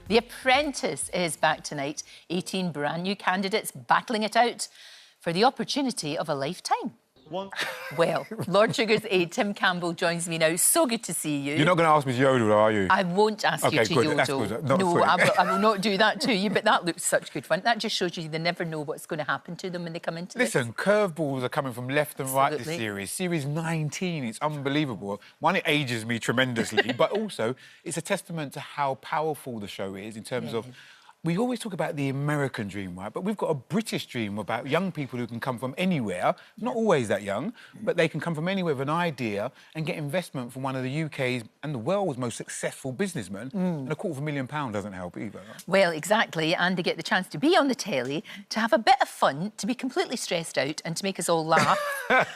The Apprentice is back tonight. 18 brand new candidates battling it out for the opportunity of a lifetime. Well, Lord Sugar's aide, Tim Campbell, joins me now. So good to see you. You're not going to ask me to yodel, are you? I won't ask you to good. yodel. That's good. Not no, I will not do that to you, but that looks such good fun. That just shows you they never know what's going to happen to them when they come into this. Listen, curveballs are coming from left and right this series. Series 19, it's unbelievable. One, it ages me tremendously, but also it's a testament to how powerful the show is in terms of... We always talk about the American dream, right? But we've got a British dream about young people who can come from anywhere, not always that young, but they can come from anywhere with an idea and get investment from one of the UK's and the world's most successful businessmen. And £250,000 doesn't help either. Right? Well, exactly, and they get the chance to be on the telly, to have a bit of fun, to be completely stressed out and to make us all laugh,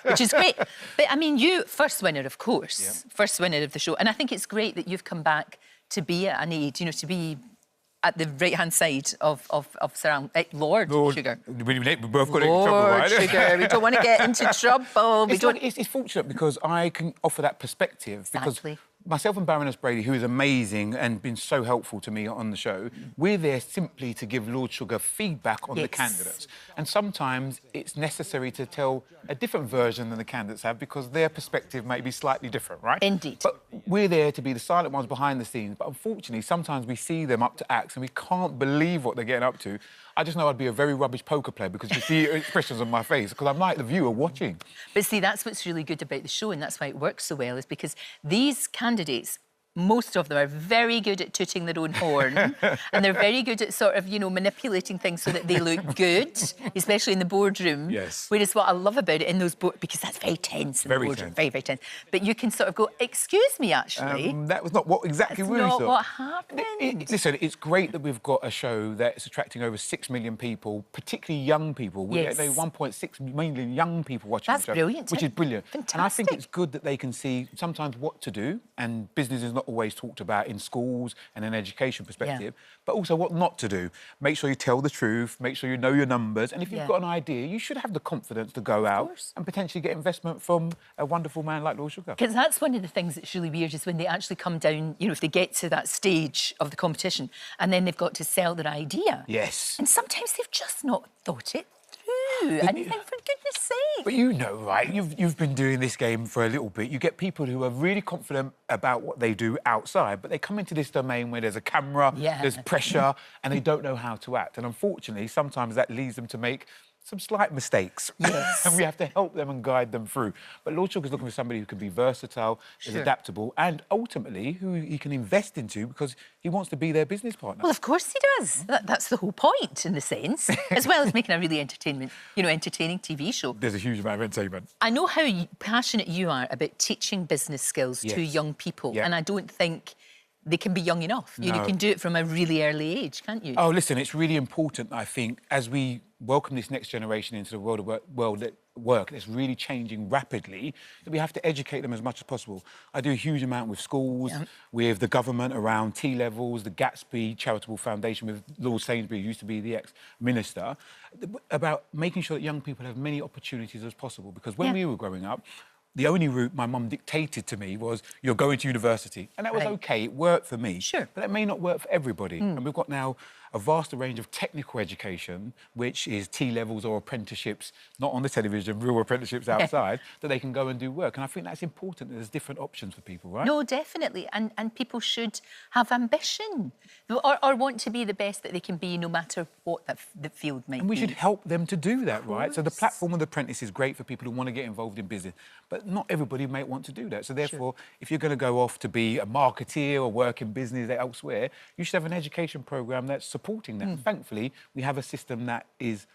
which is great. But, I mean, you, first winner, of course, first winner of the show, and I think it's great that you've come back to be an aide, you know, to be at the right-hand side of Lord Sugar. We both got into trouble, right? Lord Sugar, we don't want to get into trouble. It's fortunate because I can offer that perspective. Exactly. Because myself and Baroness Brady, who is amazing and been so helpful to me on the show, we're there simply to give Lord Sugar feedback on the candidates. And sometimes it's necessary to tell a different version than the candidates have because their perspective may be slightly different, right? Indeed. But we're there to be the silent ones behind the scenes. But unfortunately, sometimes we see them up to acts and we can't believe what they're getting up to. I just know I'd be a very rubbish poker player because you see expressions on my face because I'm like the viewer watching. But see, that's what's really good about the show and that's why it works so well, is because these candidates, most of them are very good at tooting their own horn and they're very good at sort of, you know, manipulating things so that they look good, especially in the boardroom. Yes. Whereas what I love about it in those because that's very tense in the boardroom. Very, very tense. But you can sort of go, excuse me, actually. That was not what exactly we thought. thought. What happened? Listen, it's great that we've got a show that's attracting over 6 million people, particularly young people. Yes. There are 1.6 million young people watching the show. That's brilliant. Which is brilliant. Fantastic. And I think it's good that they can see sometimes what to do, and business is not always talked about in schools and an education perspective, but also what not to do. Make sure you tell the truth, make sure you know your numbers, and if you've got an idea, you should have the confidence to go out and potentially get investment from a wonderful man like Lord Sugar. Because that's one of the things that's really weird is when they actually come down, you know, if they get to that stage of the competition and then they've got to sell their idea. Yes. And sometimes they've just not thought it through. And you think, for goodness sake. But you know, right, you've been doing this game for a little bit. You get people who are really confident about what they do outside, but they come into this domain where there's a camera, there's pressure, and they don't know how to act. And unfortunately, sometimes that leads them to make some slight mistakes. Yes. And we have to help them and guide them through. But Lord Sugar's looking for somebody who can be versatile, is adaptable, and ultimately who he can invest into because he wants to be their business partner. Well, of course he does. That's the whole point, in the sense, as well as making a really entertaining TV show. There's a huge amount of entertainment. I know how passionate you are about teaching business skills to young people, and I don't think they can be young enough. You can do it from a really early age, can't you? Oh, listen, it's really important, I think, as we welcome this next generation into the world of work that's really changing rapidly, that we have to educate them as much as possible. I do a huge amount with schools, with the government around T-levels, the Gatsby Charitable Foundation with Lord Sainsbury, who used to be the ex-minister, about making sure that young people have many opportunities as possible. Because when we were growing up, the only route my mum dictated to me was, you're going to university. And that was OK, it worked for me. Sure. But that may not work for everybody. And we've got now a vast range of technical education, which is T-levels or apprenticeships, not on the television, real apprenticeships outside, that they can go and do work. And I think that's important, that there's different options for people, right? No, definitely. And people should have ambition or want to be the best that they can be, no matter what the field might be. And we should help them to do that, right? So the platform of the Apprentice is great for people who want to get involved in business, but not everybody may want to do that. So therefore, if you're going to go off to be a marketeer or work in business elsewhere, you should have an education programme that's supporting that. And thankfully, we have a system that is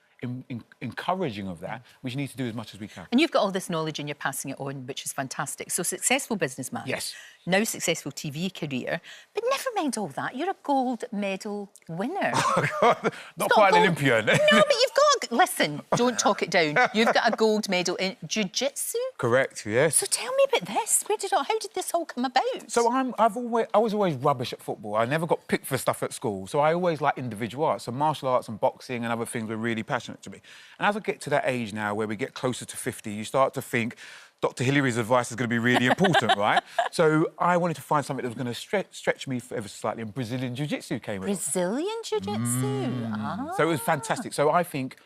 encouraging of that, which we need to do as much as we can. And you've got all this knowledge and you're passing it on, which is fantastic. So successful businessman. Yes. Now successful TV career. But never mind all that, you're a gold medal winner. Oh, God. Not quite an Olympian. No, but you've got... Listen, don't talk it down. You've got a gold medal in Jiujitsu. Correct, yes. So tell me about this. How did this all come about? So I was always rubbish at football. I never got picked for stuff at school. So I always liked individual arts. So martial arts and boxing and other things were really passionate to me. And as I get to that age now where we get closer to 50, you start to think, Dr Hilary's advice is going to be really important, right? So I wanted to find something that was going to stretch me ever so slightly, and Brazilian Jiu-Jitsu came along. Brazilian Jiu-Jitsu? So it was fantastic. So I think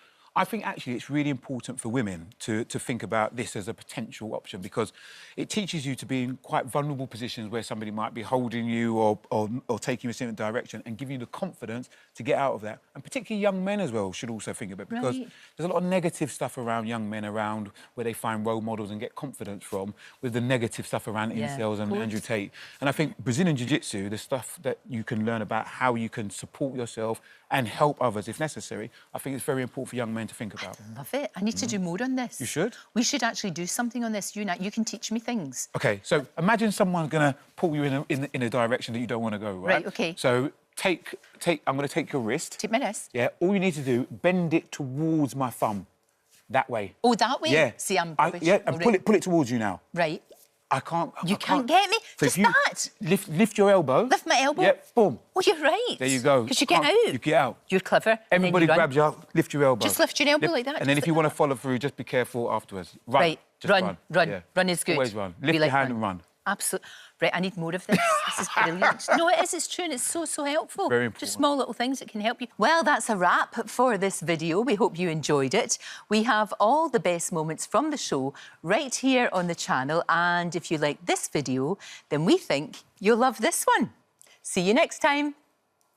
actually it's really important for women to think about this as a potential option, because it teaches you to be in quite vulnerable positions where somebody might be holding you or taking you in a certain direction, and giving you the confidence to get out of that. And particularly young men as well should also think about it, because there's a lot of negative stuff around young men around where they find role models and get confidence from, with the negative stuff around incels and Andrew Tate. And I think Brazilian Jiu-Jitsu, the stuff that you can learn about how you can support yourself and help others if necessary, I think it's very important for young men to think about. I love it. I need to do more on this. You should. We should actually do something on this. You can teach me things. OK, so imagine someone's going to pull you in a direction that you don't want to go, right? Right, OK. So I'm going to take your wrist. Take my wrist. Yeah, all you need to do, bend it towards my thumb. That way. Oh, that way? Yeah. See, I'm rubbish. Yeah, and pull it towards you now. Right. I can't. You can't get me? So Just if you that? lift your elbow. Lift my elbow? Yep, boom. Oh, you're right. There you go. Because you get out. You get out. You're clever. Everybody grabs you up, lift your elbow. Just lift your elbow like that. And then if you want to follow through, just be careful afterwards. Run. Right. Just Run. Yeah. Run is good. Always run. Lift your hand and run. Absolutely. Right, I need more of this. This is brilliant. No, it is. It's true, and it's so helpful. Very important. Just small little things that can help you. Well, that's a wrap for this video. We hope you enjoyed it. We have all the best moments from the show right here on the channel, and if you like this video, then we think you'll love this one. See you next time.